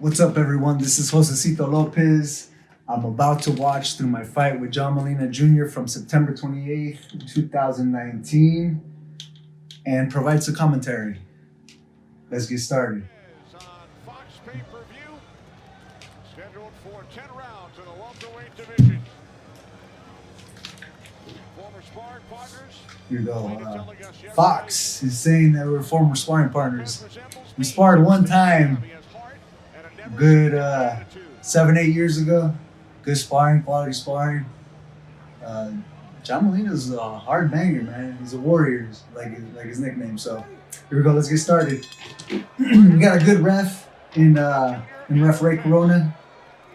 What's up, everyone? This is Josesito Lopez. I'm about to watch through my fight with John Molina Jr. from September 28th, 2019, and provide some commentary. Let's get started. On Fox pay-per-view, scheduled for 10 rounds in the welterweight division. Former sparring partners. Here we go. Fox is saying that we're former sparring partners. We sparred one time, good 7-8 years ago. Good sparring, quality sparring. John Molina's a hard banger, man. He's a warrior, like his nickname. So here we go. Let's get started. We got a good ref in Ref Ray Corona.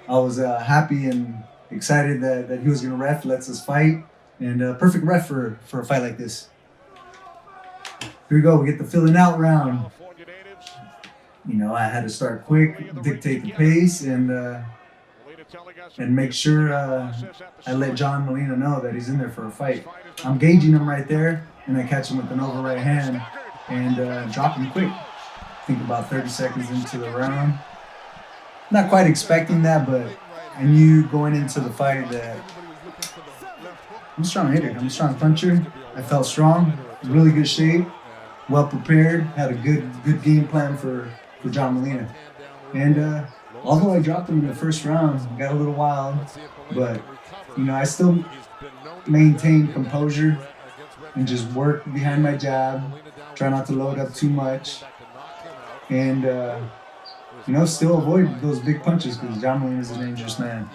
I was happy and excited that he was gonna ref. Lets us fight, and perfect ref for a fight like this. Here we go. We get the filling out round. You know, I had to start quick, dictate the pace, and make sure I let John Molina know that he's in there for a fight. I'm gauging him right there, and I catch him with an over right hand and drop him quick. I think about 30 seconds into the round. Not quite expecting that, but I knew going into the fight that I'm a strong hitter. I'm a strong puncher. I felt strong, really good shape, well prepared, had a good game plan for John Molina. And although I dropped him in the first round, got a little wild, but you know, I still maintained composure and just work behind my jab, try not to load up too much, and you know, still avoid those big punches because John Molina is a dangerous man.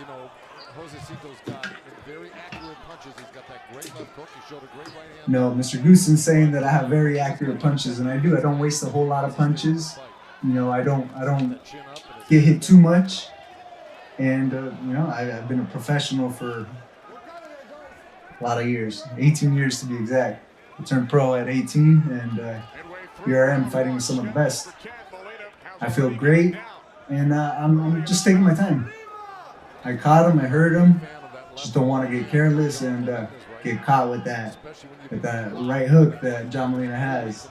No, Mr. Goosen's saying that I have very accurate punches, and I do. I don't waste a whole lot of punches. You know, I don't get hit too much, and you know, I've been a professional for a lot of years, 18 years to be exact. I turned pro at 18, and here I am fighting with some of the best. I feel great, and I'm just taking my time. I caught him, I hurt him. Just don't want to get careless and get caught with that right hook that John Molina has.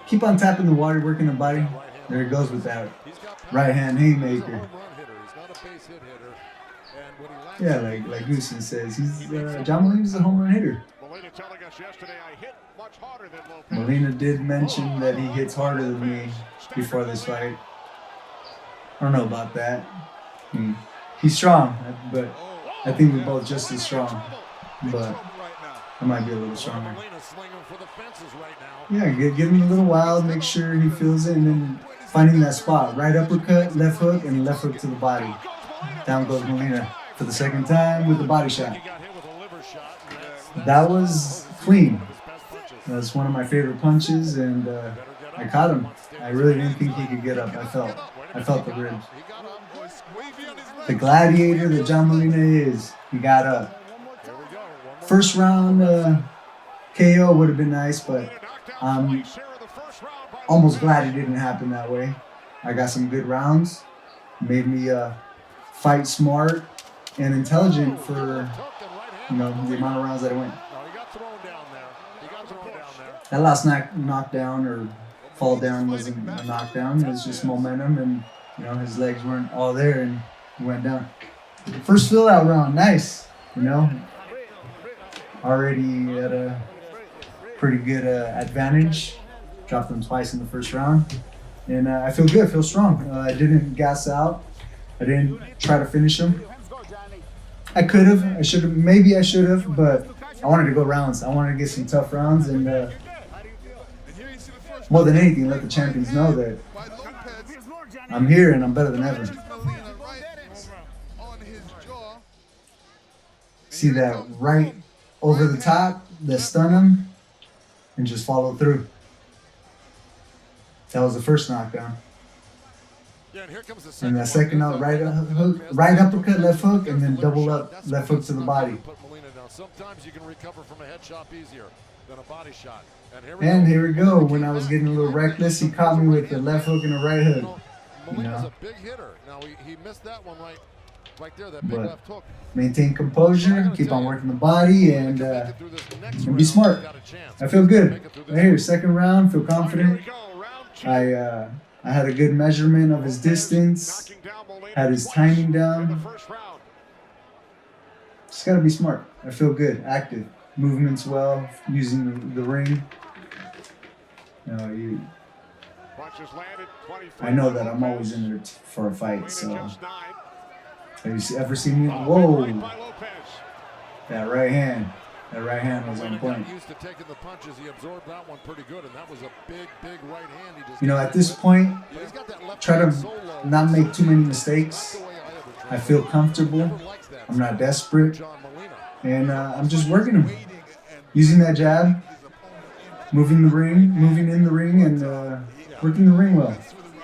Keep on tapping the water, working the body. There he goes with that right hand haymaker. Yeah, like Goosen says, John Molina's a home run hitter. Molina did mention that he hits harder than me before this fight. I don't know about that. He's strong, but I think we're both just as strong. But I might be a little stronger. Yeah, get him a little wild, make sure he feels it, and then finding that spot. Right uppercut, left hook, and left hook to the body. Down goes Molina for the second time with the body shot. That was clean. That's one of my favorite punches, and I caught him. I really didn't think he could get up. I felt the ribs. The gladiator that John Molina is, he got up. First round KO would have been nice, but I'm almost glad it didn't happen that way. I got some good rounds. Made me fight smart and intelligent for, you know, the amount of rounds that I went. That last knockdown or fall down wasn't a knockdown. It was just momentum, and you know, his legs weren't all there, and he went down. First fill out round, nice. You know, already at a pretty good advantage. Dropped him twice in the first round, and I feel good, feel strong. I didn't gas out. I didn't try to finish him. I could have, I should have, maybe I should have, but I wanted to go rounds. I wanted to get some tough rounds, and more than anything, let the champions know that I'm here and I'm better than ever. See that right over the top, that stun him, and just follow through. That was the first knockdown. And that second out, right uppercut, left hook, and then double up, left hook to the body. Sometimes you can recover from a head chop easier than a body shot. And here we go. When I was getting a little reckless, he caught me with the left hook and a right hook. Molina's a big hitter. Now he missed that one right there, that big left hook. Maintain composure, keep on working the body, and be smart. I feel good. Right here, second round, feel confident. I I had a good measurement of his distance, had his timing down. Just gotta be smart. I feel good, active, movements well, using the ring. You know, I know that I'm always in there for a fight. So, have you ever seen me? Whoa! That right hand was on point. Used to taking the punches, he absorbed that one pretty good, and that was a big right hand. He just At this point, try to not make too many mistakes. I feel comfortable. I'm not desperate, and I'm just working him, using that jab, moving in the ring, and working the ring well,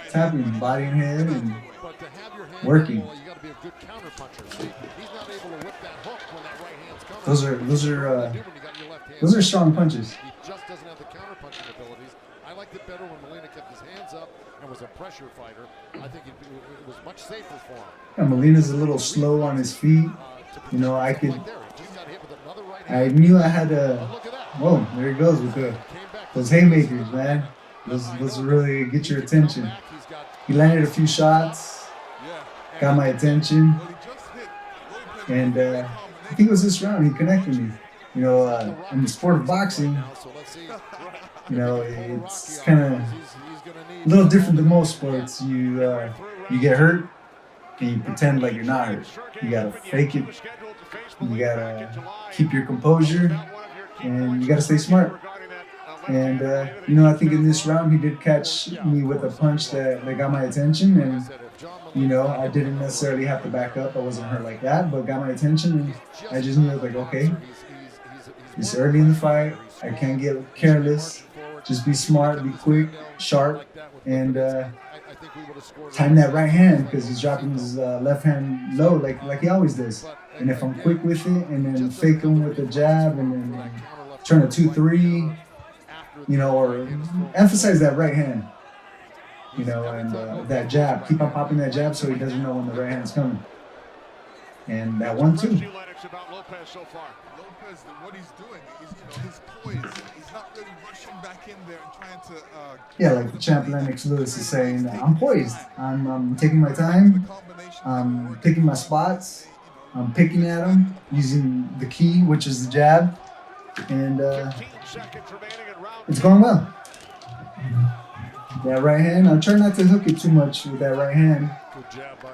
tapping, body and head, and working. Those are strong punches. He just doesn't have the counter-punching abilities. I liked it better when Molina kept his hands up and was a pressure fighter. I think it was much safer for him. Yeah, Molina's a little slow on his feet. I knew I had to. Whoa, there he goes with those haymakers, man. Those really get your attention. He landed a few shots, got my attention, and I think it was this round he connected me. In the sport of boxing, it's kind of a little different than most sports. You get hurt and you pretend like you're not hurt. You gotta fake it. You gotta keep your composure, and you gotta stay smart. And I think in this round he did catch me with a punch that got my attention, and I didn't necessarily have to back up. I wasn't hurt like that, but got my attention, and I just knew okay, it's early in the fight. I can't get careless. Just be smart, be quick, sharp, and time that right hand, because he's dropping his left hand low like he always does. And if I'm quick with it, and then fake him with the jab, and then turn a 2-3, or emphasize that right hand, and that jab. Keep on popping that jab so he doesn't know when the right hand's coming. And that 1-2. Lopez, what he's doing is, he's poised. He's not really rushing back in there and trying to. Yeah, like the champ Lennox Lewis is saying, I'm poised. I'm taking my time. I'm picking my spots. I'm picking at him using the key, which is the jab, and it's going well. That right hand, I'll try not to hook it too much with that right hand,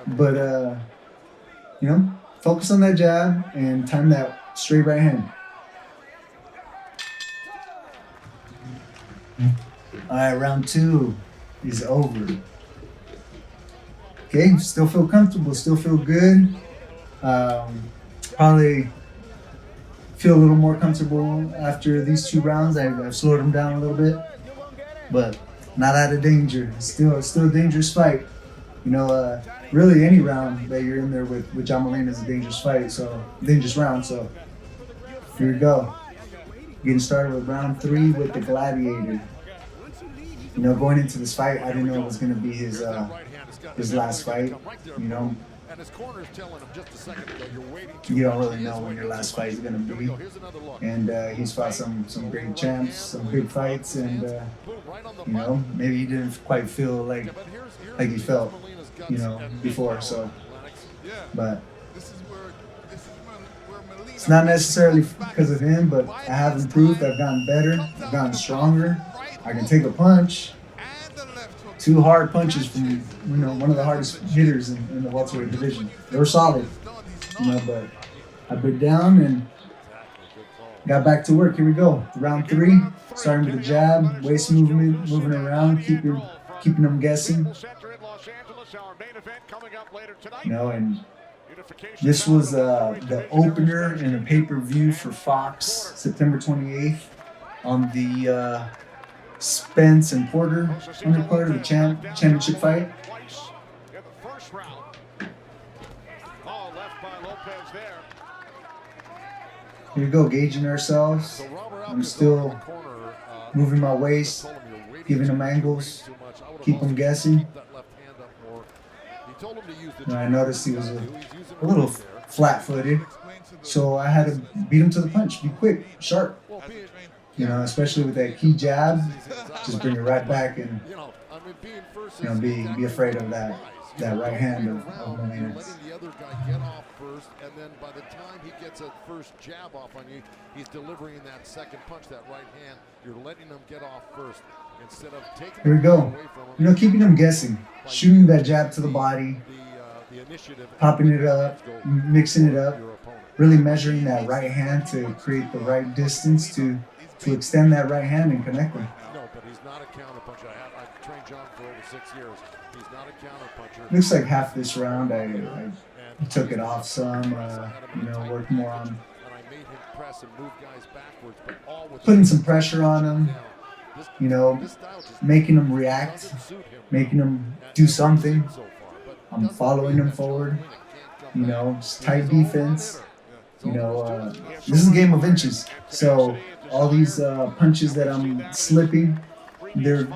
but focus on that jab and time that straight right hand. All right, round 2 is over. Okay, still feel comfortable, still feel good. Probably feel a little more comfortable after these 2 rounds. I've slowed him down a little bit, but not out of danger. Still a dangerous fight. Really any round that you're in there with John Molina is a dangerous round. So here we go. Getting started with round 3 with the Gladiator. Going into this fight, I didn't know it was going to be his last fight. And his corner's telling him just a second ago, you're waiting. You don't really know when your last fight is going to be. And he's fought some great champs, some big fights, and maybe he didn't quite feel like he felt, before. So, but it's not necessarily because of him, but I have improved. I've gotten better. I've gotten stronger. I can take a punch. 2 hard punches from one of the hardest hitters in the welterweight division. They were solid, but I bit down and got back to work. Here we go. Round 3, starting with the jab, waist movement, moving around, keeping them guessing. And this was the opener in a pay-per-view for Fox, September 28th, on the Spence and Porter undercard of the championship fight. Here we go, gauging ourselves. I'm still moving my waist, giving them angles, keep them guessing. And I noticed he was a little flat-footed, so I had to beat him to the punch. Be quick, sharp. Especially with that key jab, just bring it right back and mean, being first you know, be afraid of that right hand of Molina's. Letting the other guy get off first, and then by the time he gets a first jab off on you, he's delivering that second punch, that right hand. You're letting him get off first instead of taking. Here we go. You know, keeping him guessing, shooting that jab to the body, popping it up, mixing it up, really measuring that right hand to create the right distance to extend that right hand and connect them. No, but he's not a counterpuncher. I've trained John for over 6 years. He's not a counterpuncher. Looks like half this round I took it off some, you know, worked more on And I made him press and move guys backwards, but all with putting some pressure on him, you know, making him react, making him do something. I'm following him forward, you know, tight defense. You know, this is a game of inches. So all these punches that I'm slipping, they're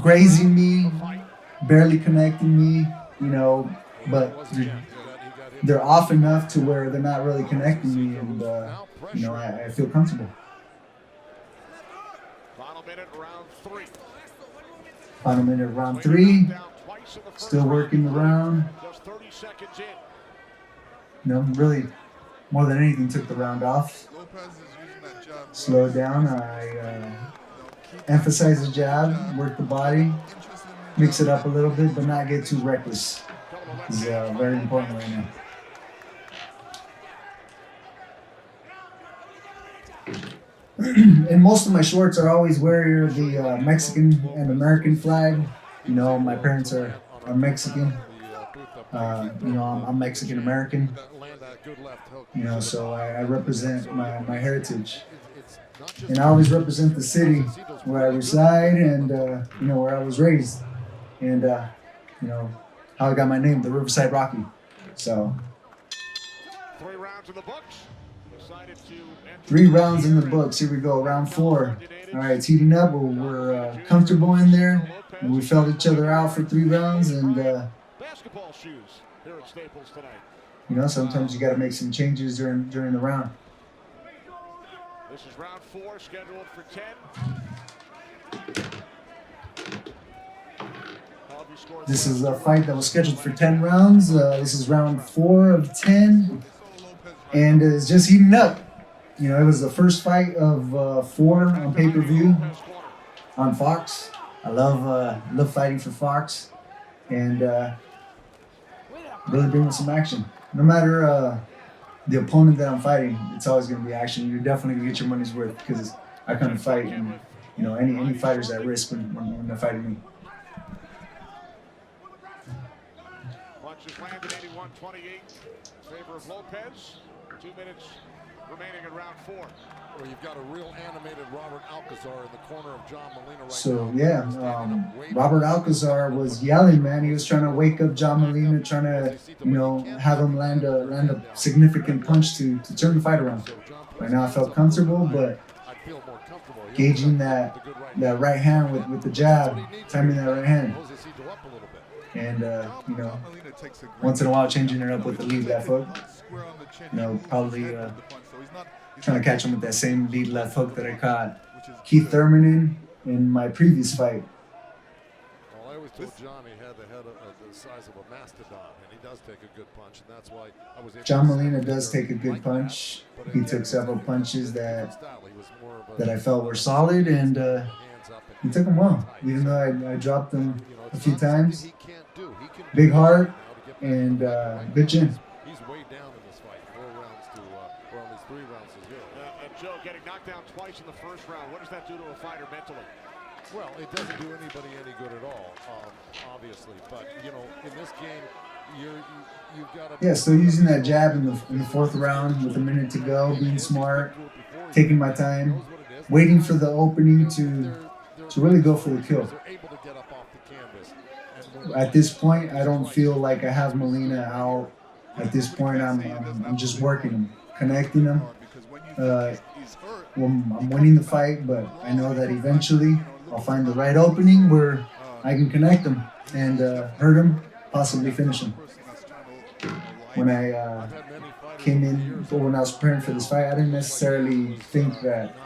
grazing me, barely connecting me, you know, but they're off enough to where they're not really connecting me, and you know, I feel comfortable. Final minute, round 3. Final minute, round 3. Still working the round. Just 30 seconds in. You know, really, more than anything, took the round off. Slowed down. I emphasize the jab, work the body, mix it up a little bit, but not get too reckless. It's very important right now. And most of my shorts are always wearing the Mexican and American flag. You know, my parents are Mexican. You know, I'm Mexican American. You know, so I represent my heritage. And I always represent the city where I reside and, you know, where I was raised. And, you know, how I got my name, the Riverside Rocky. So, 3 rounds in the books. Decided to enter 3 rounds in the books. Here we go, round 4. All right, it's heating up. We're comfortable in there. And we felt each other out for 3 rounds. And, basketball shoes here at Staples tonight. you know, sometimes you got to make some changes during the round. This is round 4, scheduled for 10. This is a fight that was scheduled for 10 rounds. This is round 4 of 10. And it's just heating up. You know, it was the first fight of 4 on pay-per-view on Fox. I love fighting for Fox. And really bringing some action. No matter the opponent that I'm fighting, it's always going to be action. You're definitely going to get your money's worth because I kind of fight, and you know, any fighter's at risk when they're fighting me. Punches landed 81-28 in favor of Lopez. 2 minutes remaining in round 4. Well, you've got a real animated Robert Alcazar in the corner of John Molina right So now. yeah, Robert Alcazar was yelling, man. He was trying to wake up John Molina, trying to, you know, have him land a significant punch to turn the fight around. Right now I felt comfortable, but gauging that right hand with the jab, timing that right hand, and you know, once in a while changing it up with the lead left hook. You know, probably trying to catch him with that same lead left hook that I caught Keith Thurman in my previous fight. Well, I always told John he had the head of the size of a mastodon, and he does take a good punch, and that's why I was able John Molina does take a good punch. He took several punches that I felt were solid, and he took them well, even though I dropped them a few times. Big heart and good chin. He's way down in this fight. 4 rounds to, or at least 3 rounds to 0. And Joe getting knocked down twice in the first round. What does that do to a fighter mentally? Well, it doesn't do anybody any good at all, obviously. But you know, in this game, you've got to. Yeah, still using that jab in the 4th round with a minute to go, being smart, taking my time, waiting for the opening to really go for the kill. At this point, I don't feel like I have Molina out. At this point, I'm just working him, connecting him. I'm winning the fight, but I know that eventually I'll find the right opening where I can connect him and hurt him, possibly finish him. When I came in, when I was preparing for this fight, I didn't necessarily think that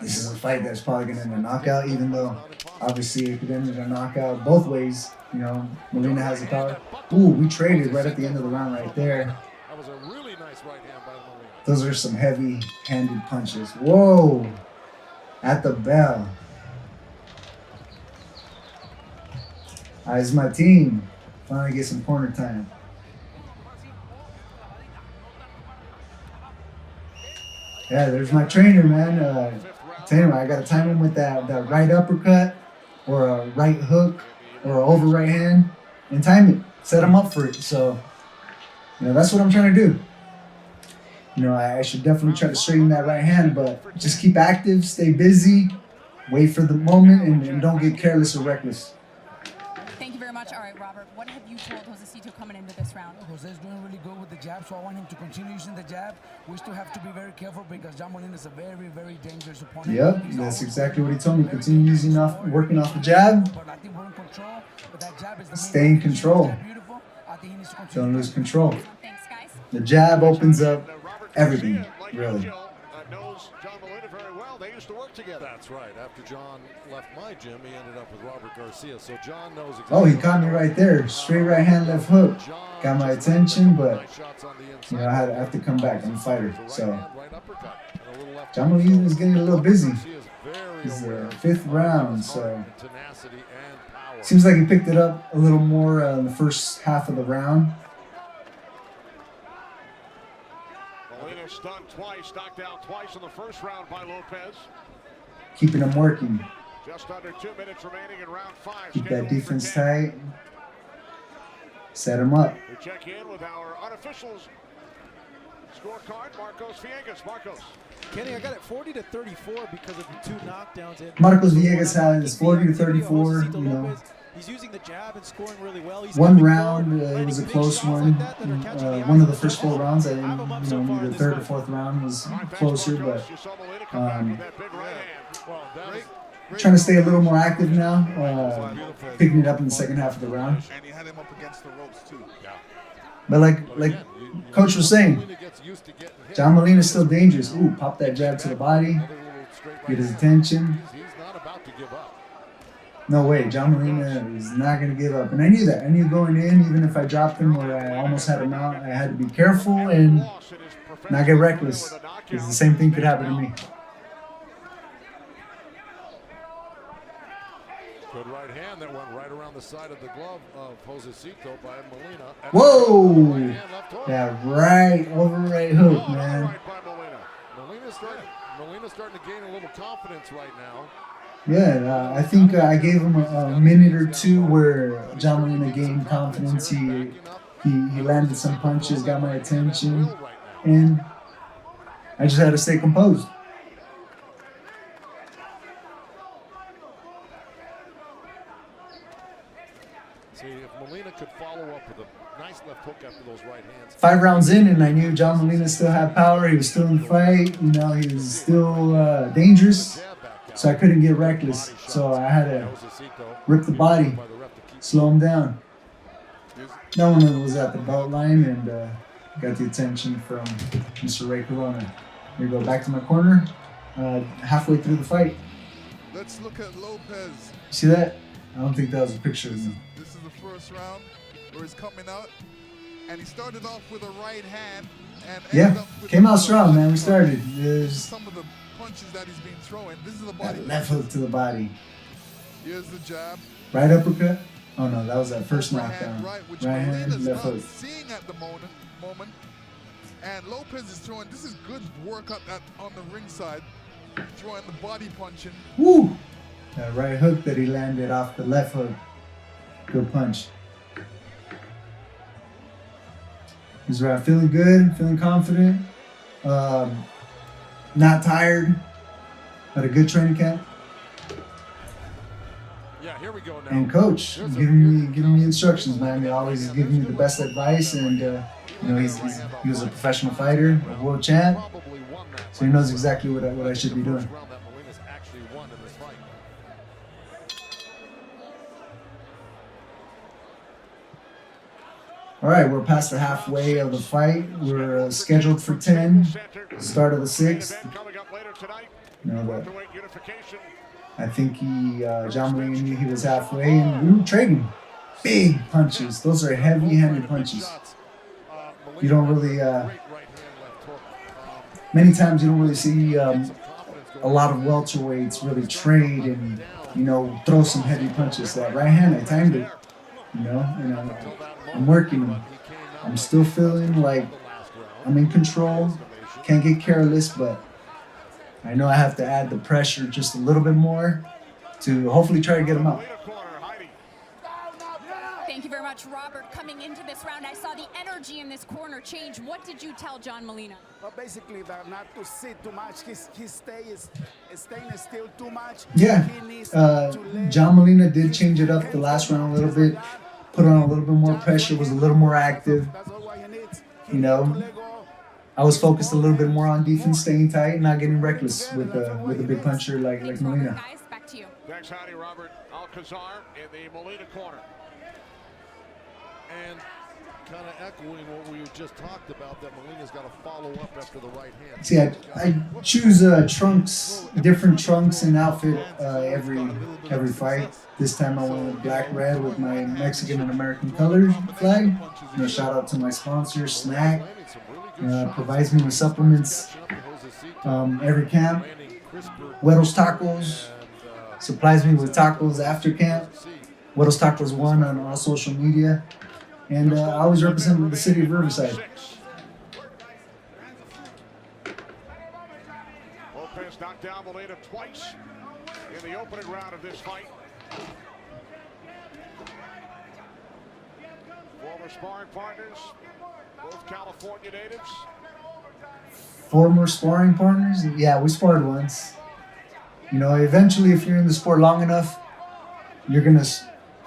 this is a fight that's probably going to end in a knockout, even though obviously it could end in a knockout both ways. You know, Molina has the power. Ooh, we traded right at the end of the round right there. That was a really nice right hand by Molina. Those are some heavy-handed punches. Whoa! At the bell. It's my team. Finally get some corner time. Yeah, there's my trainer, man. Tell you what, I got to time him with that right uppercut or a right hook or an over right hand and time it. Set him up for it. So, you know, that's what I'm trying to do. You know, I should definitely try to straighten that right hand, but just keep active, stay busy, wait for the moment, and don't get careless or reckless. Thank you very much. All right, Robert, what have you told Josesito coming into this round? Jose's doing really good with the jab, so I want him to continue using the jab. We still have to be very careful because John Molina is a very, very dangerous opponent. Yep, that's exactly what he told me. Continue working off the jab. But I think we're in control. But that jab is the Stay in control. Don't lose control. Thanks, guys. The jab opens up everything, really. Knows John Molina very well. They used to work together. That's right. After John left my gym, he ended up with Robert Garcia. So John knows exactly. Oh, he caught me right there. Straight right hand, left hook. Got my attention, but you know, I have to come back. I'm a fighter. So John Molina is getting a little busy. He's the 5th round, so seems like he picked it up a little more in the first half of the round. Molina stunned twice, knocked down twice in the first round by Lopez. Keeping him working. Just under 2 minutes remaining in round 5. Keep that defense tight. Set him up. We check in with our unofficials scorecard, Marcos Villegas. Marcos. Kenny, I got it 40-34 because of the 2 knockdowns. Marcos Villegas has 40-34. You know, he's using the jab and scoring really well. He's one round, it was a close one. One of the first 4 rounds, I didn't, you know, the 3rd or 4th round was closer, but trying to stay a little more active now. Picking it up in the second half of the round. And he had him up against the ropes too. But like Coach was saying, John Molina is still dangerous. Ooh, pop that jab to the body, get his attention. No way, John Molina is not going to give up. And I knew that. I knew going in, even if I dropped him or I almost had him out, I had to be careful and not get reckless, because the same thing could happen to me. Good right hand that went right around the side of the glove of Josesito by Molina. Whoa! That right overright hook, man. Molina's starting to gain a little confidence right now. Yeah, I think I gave him a minute or 2 where John Molina gained confidence. He landed some punches, got my attention, and I just had to stay composed. See, if Molina could follow up with a nice left hook after those right hands. 5 rounds in, and I knew John Molina still had power. He was still in the fight. You know, he was still dangerous. So I couldn't get reckless. So I had to rip the body, slow him down. That one was at the belt line and got the attention from Mr. Ray Corona. Here we go, back to my corner, halfway through the fight. Let's look at Lopez. See that? I don't think that was a picture of me. This is the first round where he's coming out, and he started off with a right hand. And yeah, came out strong, man. We started. Some of the punches that he's been throwing. This is the body. Left hook to the body. Here's the jab. Right uppercut. Oh no, that was that first knockdown. Right, which right hand, left hook. Seeing at the moment, and Lopez is throwing. This is good work on the ringside, throwing the body punching. Woo! That right hook that he landed off the left hook. Good punch. He's right, feeling good, feeling confident, not tired. Had a good training camp. Yeah, here we go now. And coach giving me instructions, man. He always giving me the best advice, and you know he was a professional fighter, a world champ, so he knows exactly what I should be doing. All right, we're past the halfway of the fight. We're scheduled for 10, start of the 6th. You know, but I think John Molina knew he was halfway, and we were trading big punches. Those are heavy-handed punches. You don't really, many times you don't really see a lot of welterweights really trade and, you know, throw some heavy punches. That right hand, I timed it, you know, and I'm working. I'm still feeling like I'm in control. Can't get careless, but I know I have to add the pressure just a little bit more to hopefully try to get him out. Thank you very much, Robert. Coming into this round, I saw the energy in this corner change. What did you tell John Molina? Well, basically, that not to sit too much. His staying still too much. Yeah, He needs to let John Molina did change it up the last round a little bit, put on a little bit more pressure, was a little more active. That's all what he needs. He You needs know, to let go. I was focused a little bit more on defense, staying tight, not getting reckless with a big puncher like Thanks, Robert. Molina. Guys, back to you. Thanks, Heidi. Robert Alcazar in the Molina corner. And kind of echoing what we just talked about, that Molina's got to follow up after the right hand. See, I choose trunks, different trunks and outfit every fight. This time I went with black red with my Mexican and American color flag. You know, shout out to my sponsor, Snack. Provides me with supplements every camp. Hueros Tacos supplies me with tacos after camp. Hueros Tacos 1 on all social media. And I always represent the city of Riverside. Lopez knocked down Molina twice in the opening round of this fight. Former sparring partners, both California natives. Former sparring partners? Yeah, we sparred once. You know, eventually, if you're in the sport long enough, you're gonna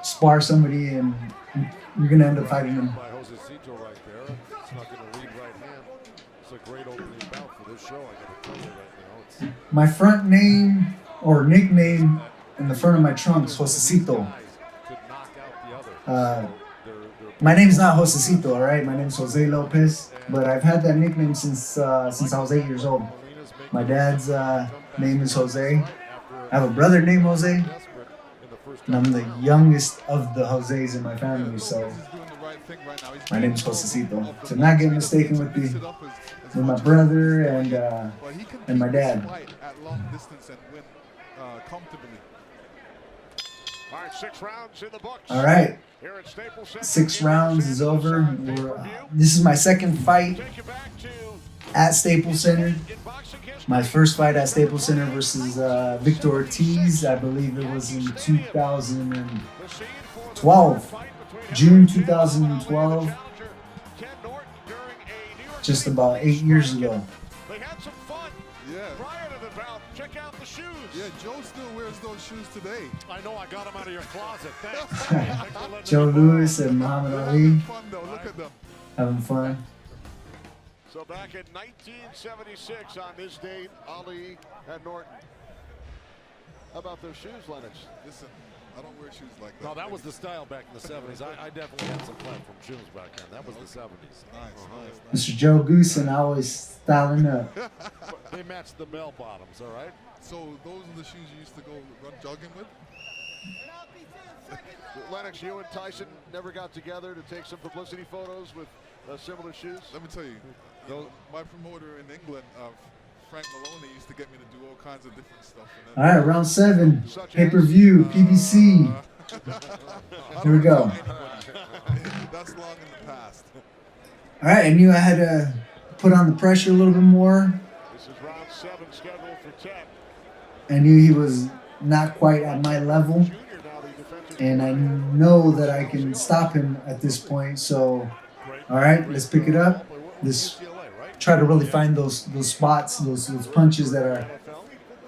spar somebody and you're gonna end up fighting them. By Josesito right there. It's not going to lead right hand. It's a great opening bout for this show. I got to tell you right now. It's My front name or nickname in the front of my trunks, Josesito. could knock out the other. My name's not Josesito, all right? My name's Jose Lopez, but I've had that nickname since I was 8 years old. My dad's name is Jose. I have a brother named Jose, and I'm the youngest of the Jose's in my family, so He's doing the right thing right now. He's my name's Josesito. To not get mistaken with my brother and my dad. Fight at long distance and win comfortably. All right, 6 rounds in the books. All right, Here at Staples Center. 6 rounds is over. This is my second fight Take you back to at Staples Center. in boxing history. My first fight at Staples Center versus Victor Ortiz, I believe it was in 2012, June 2012, just about 8 years ago. They had some fun Yeah. prior to the bout. Check out the shoes. Yeah, Joe still wears those shoes today. I know I got them out of your closet. Thanks. Joe Louis and Muhammad Ali Fun though, look at them. having fun. So back in 1976 on this date, Ali and Norton. How about those shoes, Lennox? Listen, I don't wear shoes like that. No, that was the style back in the 70s. I definitely had some platform shoes back then. That was the 70s. Nice. Mr. Joe Goose and I always styling up. They matched the bell bottoms, all right? So those are the shoes you used to go run jogging with? Lennox, you and Tyson never got together to take some publicity photos with similar shoes? Let me tell you, my promoter in England, Frank Maloney, used to get me to do all kinds of different stuff. All right, round 7, pay-per-view, PBC. Here we go. That's long in the past. All right, I knew I had to put on the pressure a little bit more. This is round 7 scheduled for 10. I knew he was not quite at my level, Junior now the defensive and I know that I can stop him at this point. So, all right, let's pick it up. Let's try to really find those spots, those punches they're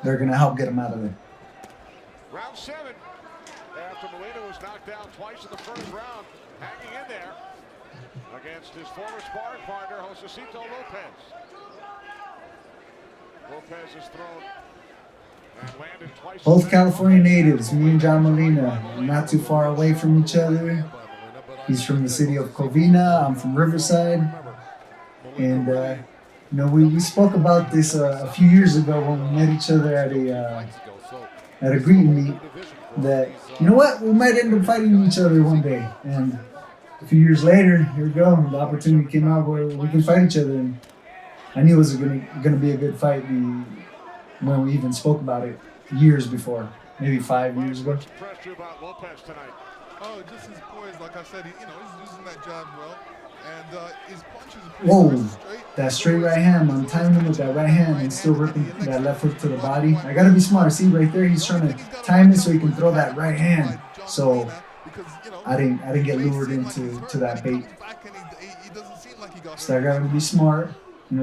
gonna help get him out of there. Round 7. After Molina was knocked down twice in the first round, hanging in there against his former sparring partner, Josesito Lopez. Lopez has thrown and landed twice. Both California natives, me and John Molina, not too far away from each other. He's from the city of Covina. I'm from Riverside. And, we spoke about this a few years ago when we met each other at a greeting meet. That, you know what, we might end up fighting each other one day. And a few years later, here we go. The opportunity came out where we can fight each other. And I knew it was going to be a good fight when we even spoke about it years before, maybe 5 years ago. Pressure about Lopez tonight. Oh, just his poise, like I said, he's using that jab well, and his punches are pretty Whoa, good, straight. that straight right hand. I'm timing him with that right hand and still ripping that left hook to the body. I got to be smart. See, right there, he's trying to time it so he can throw that right hand. So I didn't get lured into that bait. So I got to be smart.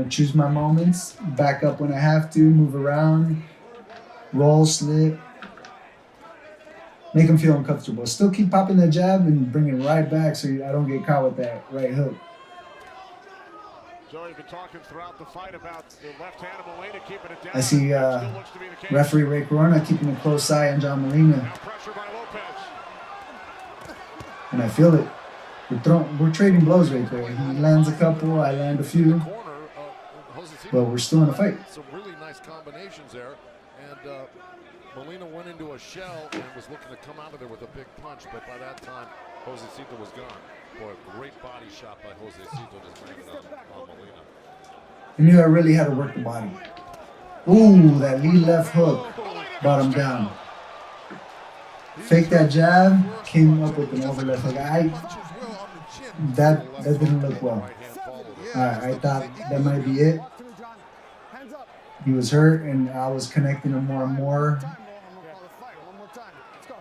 Choose my moments, back up when I have to, move around, roll, slip, make him feel uncomfortable. Still keep popping that jab and bring it right back so I don't get caught with that right hook. So you've been talking throughout the fight about the left hand of Molina keeping it down. I see referee Ray Corona keeping a close eye on John Molina. Now pressure by Lopez. And I feel it. We're trading blows right there. He lands a couple, I land a few. But we're still in a fight. Some really nice combinations there, and Molina went into a shell and was looking to come out of there with a big punch, but by that time, Josesito was gone. Boy, a great body shot by Josesito, just landed on Molina. I knew I really had to work the body. Ooh, that lead left hook brought him down. Fake that jab, came up with an over left hook. That didn't look well. I thought that might be it. He was hurt, and I was connecting him more and more.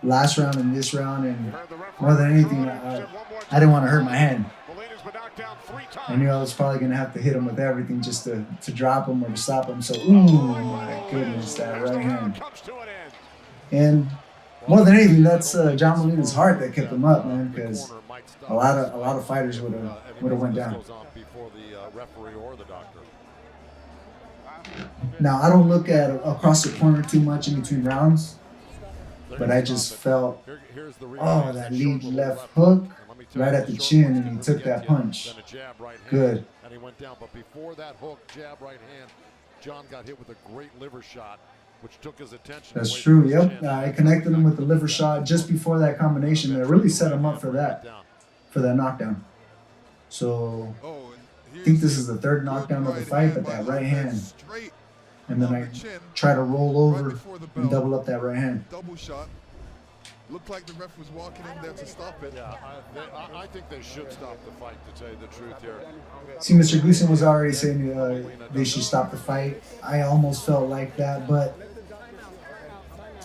Last round and this round, and more than anything, I didn't want to hurt my hand. I knew I was probably going to have to hit him with everything just to drop him or to stop him. So, ooh, my goodness, that right hand. And more than anything, that's John Molina's heart that kept him up, man, because a lot of fighters would have went down. Now, I don't look at across the corner too much in between rounds, but I just felt, that lead left hook right at the chin, and he took that punch. Good. And he went down, but before that hook, jab right hand, John got hit with a great liver shot, which took his attention. That's true, yep. I connected him with the liver shot just before that combination that really set him up for that knockdown. So I think this is the third knockdown of the fight, but that right hand. And then I try to roll over and double up that right hand. Double shot. Looked like the ref was walking in there to stop it. Yeah, I think they should stop the fight, to tell you the truth here. See, Mr. Goosen was already saying they should stop the fight. I almost felt like that, but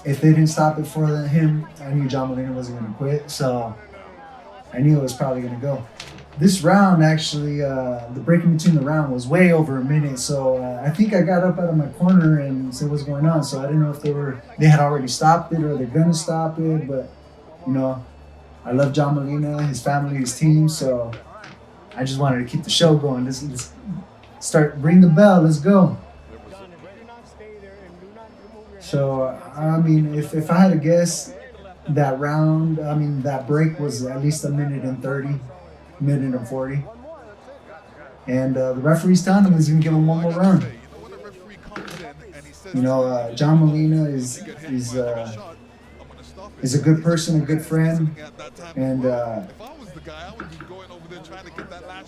if they didn't stop it for him, I knew John Molina wasn't going to quit, so I knew it was probably going to go. This round, actually, the break in between the round was way over a minute, so I think I got up out of my corner and said what's going on. So I didn't know if they had already stopped it or they're gonna stop it. But I love John Molina, his family, his team, so I just wanted to keep the show going. Let's start, ring the bell, let's go. So I mean, if I had to guess, that round, that break was at least a minute and 30. Minute and 40. And the referee's telling him he's going to give him one more round. John Molina is a good person, a good friend. And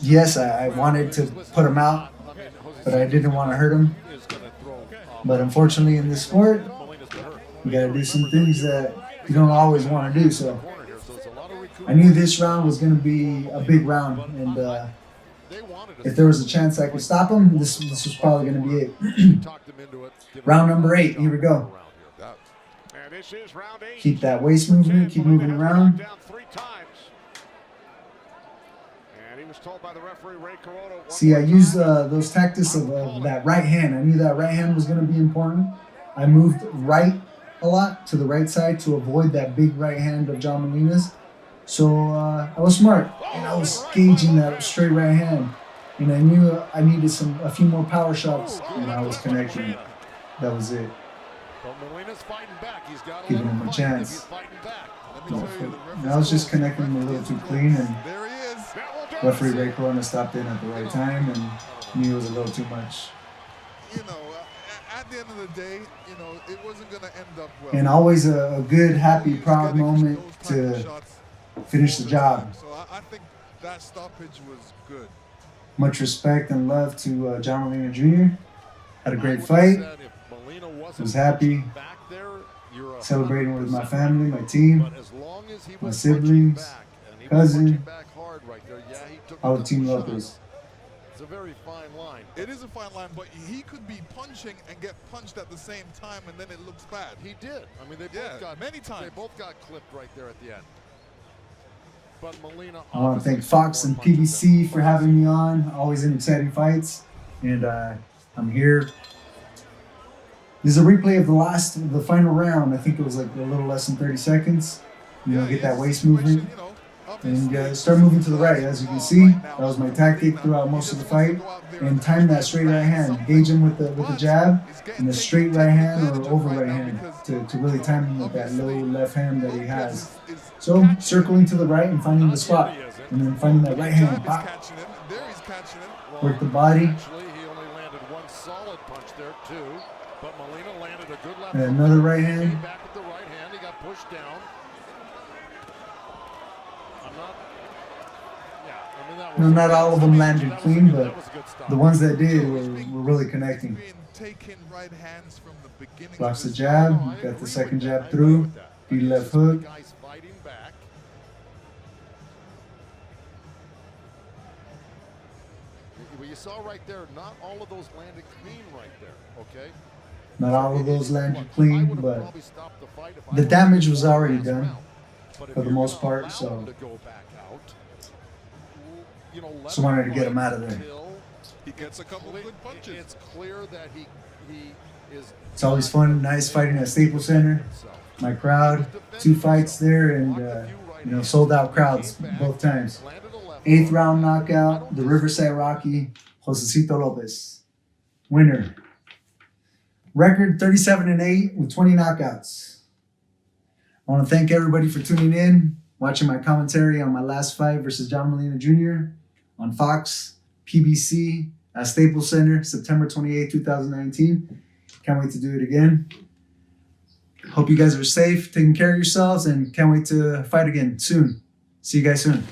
yes, I wanted to put him out, but I didn't want to hurt him. But unfortunately in this sport, you got to do some things that you don't always want to do. So I knew this round was going to be a big round, and if there was a chance I could stop him, this was probably going to be it. Round number 8, here we go. Keep that waist movement, keep moving around. See, I used those tactics of that right hand. I knew that right hand was going to be important. I moved right a lot to the right side to avoid that big right hand of John Molina's. So I was smart, and I was gauging that straight right hand, and I knew I needed a few more power shots, and I was connecting it. That was it. But Molina's fighting back. He's got to Giving let him a fight chance. if he's fighting back. Let me tell you, the referee I was just connecting him a little too clean, and there he is. That will do referee it. Ray Corona stopped in at the right time, and knew it was a little too much. You know, at the end of the day, you know, it wasn't going to end up well. And always a good, happy, He's proud getting moment those type of to shots finish all the job. time. So I think that stoppage was good. Much respect and love to John Molina Jr. Had a great fight. Was happy, celebrating with my family, my team, my siblings, cousin, all the Team Lopez. It's a very fine line. It is a fine line, but he could be punching and get punched at the same time, and then it looks bad. He did. I mean, they both got many times. They both got clipped right there at the end. But Molina. I want to thank Fox and PBC for having me on. Always in exciting fights, and I'm here. This is a replay of the final round. I think it was like a little less than 30 seconds. You know, get that waist movement. And start moving to the right. As you can see, that was my tactic throughout most of the fight. And time that straight right hand. Engage him with the jab and the straight right hand or over right hand to really time him with that low left hand that he has. So circling to the right and finding the spot. And then finding that right hand. Pop. Work the body. Actually, he only landed one solid punch there too. But Molina landed a good left. And another right hand. Came back with the right hand. He got pushed down. No, not all of them landed clean, but the ones that did were really connecting. Blocks the jab, got the second jab through, beat left hook. Well, you saw right there, not all of those landed clean right there, okay? Not all of those landed clean, but the damage was already done for the most part, so just wanted to get him out of there. He gets a couple of good punches. It's clear that he is. It's always fun, nice fighting at Staples Center. My crowd, 2 fights there, and sold out crowds both times. 8th round knockout, the Riverside Rocky, Josesito Lopez. Winner. Record 37-8 with 20 knockouts. I want to thank everybody for tuning in, watching my commentary on my last fight versus John Molina Jr. on Fox, PBC, at Staples Center, September 28, 2019. Can't wait to do it again. Hope you guys are safe, taking care of yourselves, and can't wait to fight again soon. See you guys soon.